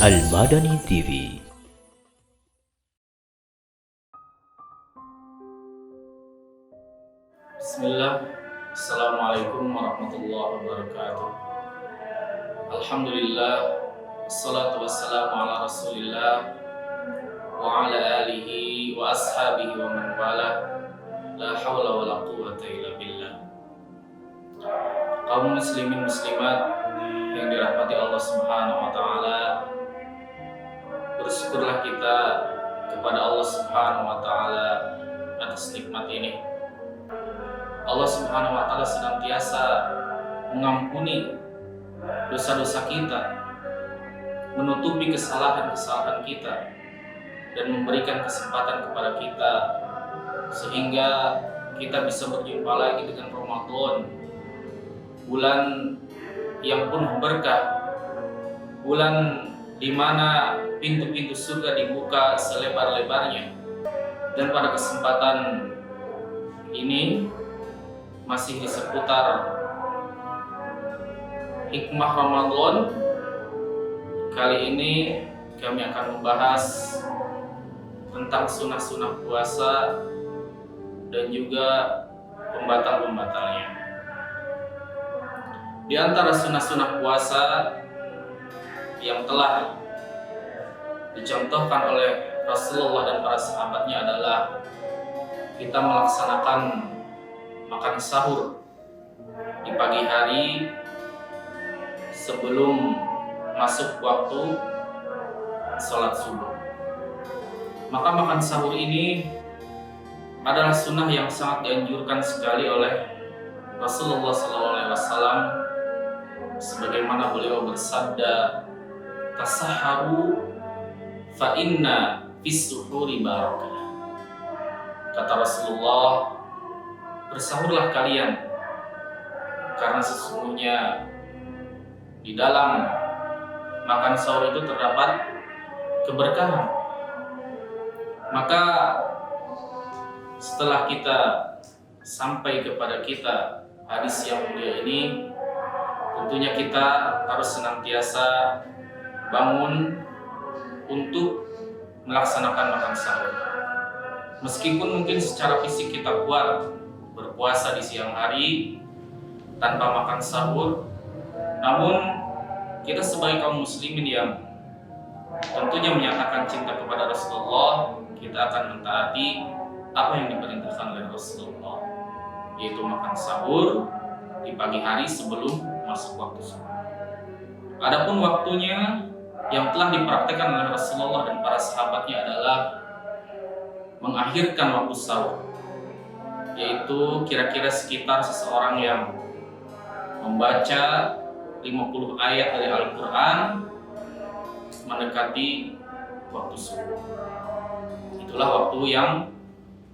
Al-Madani TV. Bismillah. Assalamualaikum warahmatullahi wabarakatuh. Alhamdulillah. Wassalatu wassalamu ala rasulillah wa ala alihi wa ashabihi wa man wala. La hawla wa la quwwata illa billah. Kaum muslimin muslimat yang dirahmati Allah Subhanahu wa taala, bersyukurlah kita kepada Allah Subhanahu wa taala atas nikmat ini. Allah Subhanahu wa taala senantiasa mengampuni dosa-dosa kita, menutupi kesalahan-kesalahan kita, dan memberikan kesempatan kepada kita sehingga kita bisa berjumpa lagi dengan Ramadan, bulan yang penuh berkah, bulan di mana pintu-pintu surga dibuka selebar-lebarnya. Dan pada kesempatan ini masih di seputar hikmah Ramadan. Kali ini kami akan membahas tentang sunnah-sunnah puasa dan juga pembatal-pembatalnya. Di antara sunnah-sunnah puasa yang telah dicontohkan oleh Rasulullah dan para sahabatnya adalah kita melaksanakan makan sahur di pagi hari sebelum masuk waktu sholat subuh. Maka makan sahur ini adalah sunnah yang sangat dianjurkan sekali oleh Rasulullah SAW, sebagaimana beliau bersabda, "Tasahharu fa inna fis suhuri barakah." Kata Rasulullah, bersahurlah kalian karena sesungguhnya di dalam makan sahur itu terdapat keberkahan. Maka setelah kita sampai kepada kita hadis yang mulia ini, tentunya kita harus senantiasa bangun untuk melaksanakan makan sahur. Meskipun mungkin secara fisik kita kuat berpuasa di siang hari tanpa makan sahur, namun kita sebagai kaum muslimin yang tentunya menyatakan cinta kepada Rasulullah, kita akan mentaati apa yang diperintahkan oleh Rasulullah, yaitu makan sahur di pagi hari sebelum masuk waktu subuh. Adapun waktunya yang telah dipraktekkan oleh Rasulullah dan para sahabatnya adalah mengakhirkan waktu sahur, yaitu kira-kira sekitar seseorang yang membaca 50 ayat dari Al-Quran mendekati waktu subuh. Itulah waktu yang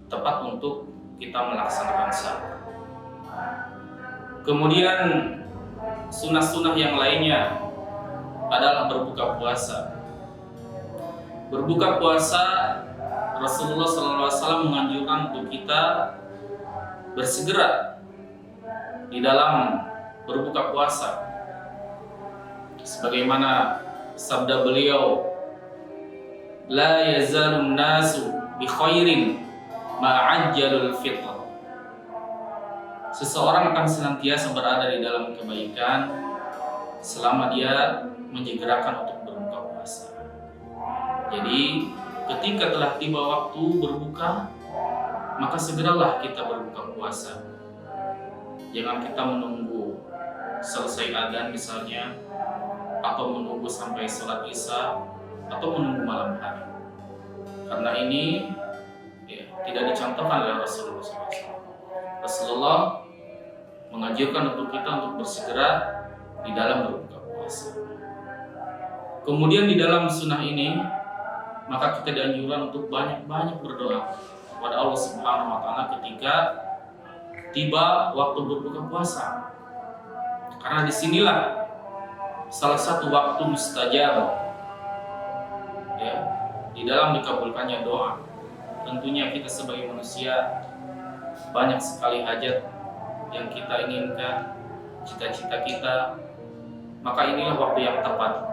tepat untuk kita melaksanakan sahur. Kemudian sunnah-sunnah yang lainnya adalah berbuka puasa. Berbuka puasa, Rasulullah SAW menganjurkan untuk kita bersegera di dalam berbuka puasa, sebagaimana sabda beliau, "La yazalun nasu bi khairin ma'ajjalul fitr." Seseorang akan senantiasa berada di dalam kebaikan selama dia menyegerakan untuk berbuka puasa. Jadi ketika telah tiba waktu berbuka, maka segeralah kita berbuka puasa. Jangan kita menunggu selesai adzan misalnya, atau menunggu sampai sholat isya, atau menunggu malam hari. Karena ini tidak dicontohkan oleh Rasulullah SAW. Rasulullah menganjurkan untuk kita untuk bersegera di dalam berbuka puasa. Kemudian di dalam sunnah ini, maka kita dianjurkan untuk banyak-banyak berdoa kepada Allah Subhanahu wa taala ketika tiba waktu berbuka puasa. Karena disinilah salah satu waktu mustajab di dalam dikabulkannya doa. Tentunya kita sebagai manusia banyak sekali hajat yang kita inginkan, cita-cita kita, maka inilah waktu yang tepat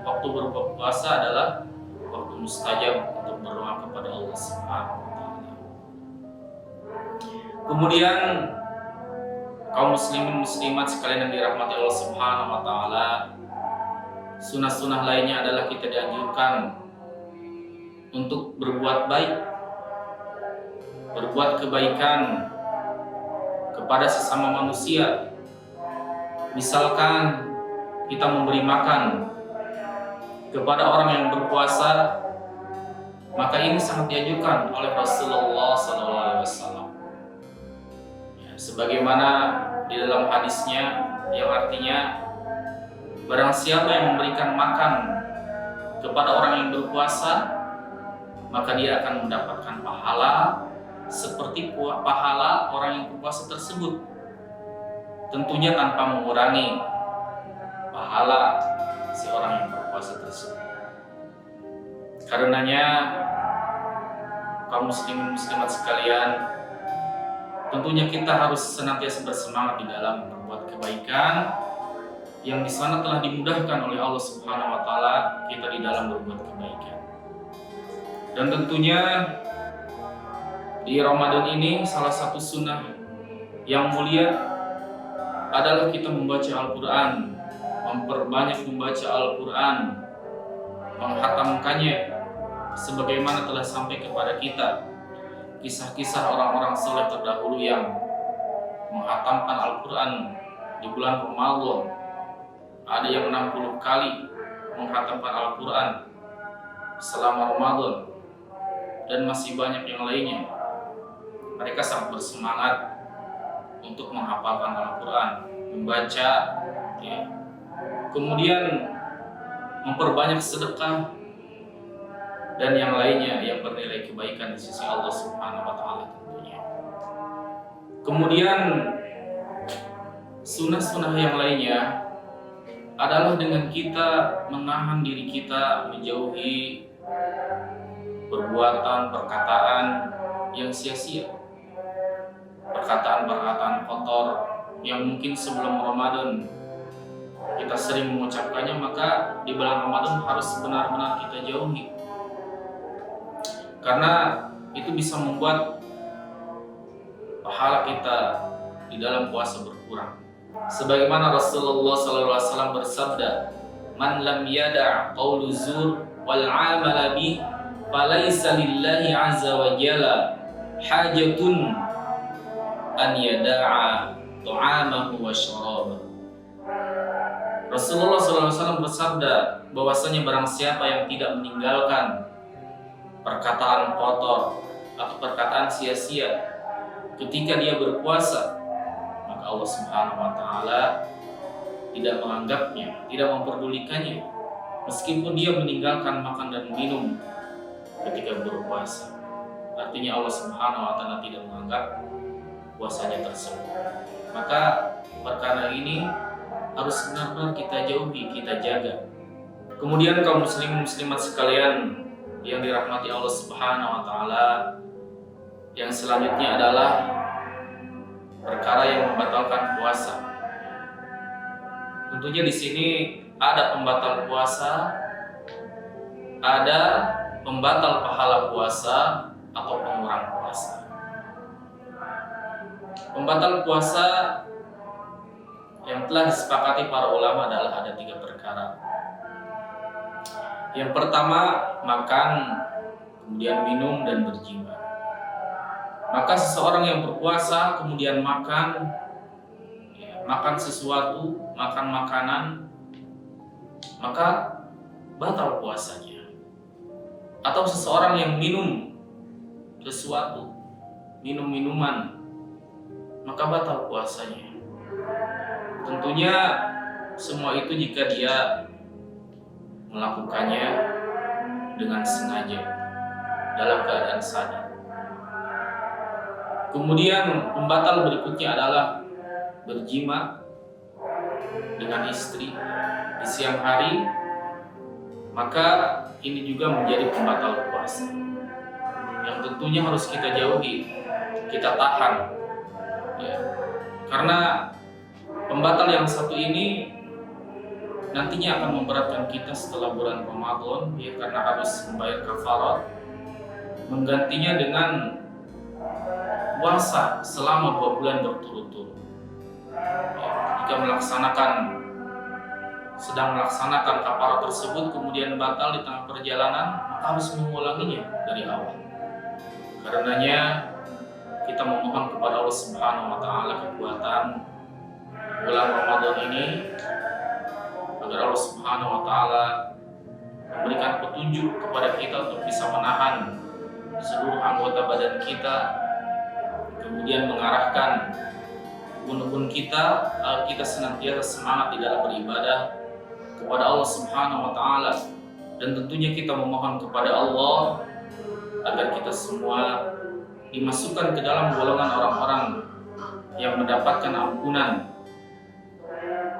waktu berpuasa adalah waktu mustajab untuk berdoa kepada Allah Subhanahu wa taala. Kemudian kaum muslimin muslimat sekalian yang dirahmati Allah Subhanahu wa taala, sunnah-sunnah lainnya adalah kita dianjurkan untuk berbuat baik, berbuat kebaikan kepada sesama manusia. Misalkan kita memberi makan kepada orang yang berpuasa, maka ini sangat dianjurkan oleh Rasulullah SAW. Sebagaimana di dalam hadisnya yang artinya, barang siapa yang memberikan makan kepada orang yang berpuasa, maka dia akan mendapatkan pahala seperti pahala orang yang berpuasa tersebut, tentunya tanpa mengurangi pahala si orang yang berpuasa tersebut. Karenanya kaum muslimin muslimat sekalian, tentunya kita harus senantiasa bersemangat di dalam berbuat kebaikan, yang di sana telah dimudahkan oleh Allah Subhanahu wa taala kita di dalam berbuat kebaikan. Dan tentunya di Ramadan ini salah satu sunnah yang mulia adalah kita membaca Al-Quran, memperbanyak membaca Al-Quran, menghatamkannya, sebagaimana telah sampai kepada kita kisah-kisah orang-orang saleh terdahulu yang menghatamkan Al-Quran di bulan Ramadan. Ada yang 60 kali menghatamkan Al-Quran selama Ramadan, dan masih banyak yang lainnya. Mereka sangat bersemangat untuk menghafalkan Al-Quran, membaca, ya. Kemudian memperbanyak sedekah dan yang lainnya yang bernilai kebaikan di sisi Allah Subhanahu wa taala tentunya. Kemudian sunnah-sunnah yang lainnya adalah dengan kita menahan diri kita menjauhi perbuatan, perkataan yang sia-sia, perkataan-perkataan kotor yang mungkin sebelum Ramadan kita sering mengucapkannya, maka di bulan Ramadan harus benar-benar kita jauhi, karena itu bisa membuat pahala kita di dalam puasa berkurang. Sebagaimana Rasulullah SAW bersabda, "Man lam yada' qawlu zur wal 'amala bi, falaysa lillahi 'azza wa jalla hajatun an yada'a ta'amahu wa syarabahu." Rasulullah SAW bersabda bahwasanya barang siapa yang tidak meninggalkan perkataan kotor atau perkataan sia-sia ketika dia berpuasa, maka Allah Subhanahu wa taala tidak menganggapnya, tidak memperdulikannya, meskipun dia meninggalkan makan dan minum ketika berpuasa. Artinya Allah Subhanahu wa taala tidak menganggap puasanya tersebut. Maka perkara ini harus benar-benar kita jauhi, kita jaga. Kemudian kaum muslimin muslimat sekalian yang dirahmati Allah Subhanahu wa taala, yang selanjutnya adalah perkara yang membatalkan puasa. Tentunya di sini ada pembatal puasa, ada pembatal pahala puasa atau pengurang puasa. Pembatal puasa yang telah disepakati para ulama adalah ada 3 perkara. Yang pertama, makan, kemudian minum dan berjima. Maka seseorang yang berpuasa kemudian makan, makan sesuatu, makan makanan, maka batal puasanya. Atau seseorang yang minum sesuatu, minum minuman, maka batal puasanya. Tentunya semua itu jika dia melakukannya dengan sengaja, dalam keadaan sadar. Kemudian pembatal berikutnya adalah berjima dengan istri di siang hari, maka ini juga menjadi pembatal puasa yang tentunya harus kita jauhi, kita tahan, ya. Karena pembatal yang satu ini nantinya akan memberatkan kita setelah bulan Ramadan, ya, karena harus membayar kafarat, menggantinya dengan puasa selama 2 bulan berturut-turut. Ya, jika sedang melaksanakan kafarat tersebut kemudian batal di tengah perjalanan, maka harus mengulanginya dari awal. Karenanya kita memohon kepada Allah Subhanahu wa taala kekuatan bulan Ramadan ini, agar Allah Subhanahu wa taala memberikan petunjuk kepada kita untuk bisa menahan seluruh anggota badan kita, kemudian mengarahkan ubun-ubun kita agar kita senantiasa semangat di dalam beribadah kepada Allah Subhanahu wa taala, dan tentunya kita memohon kepada Allah agar kita semua dimasukkan ke dalam golongan orang-orang yang mendapatkan ampunan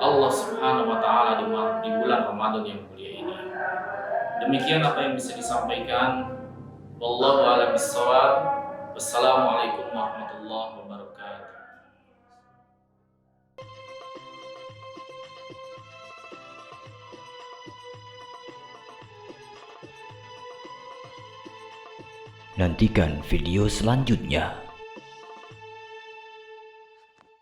Allah Subhanahu wa taala di bulan Ramadan yang mulia ini. Demikian apa yang bisa disampaikan. Wallahu a'lam bishawab. Wassalamualaikum warahmatullahi wabarakatuh. Nantikan video selanjutnya.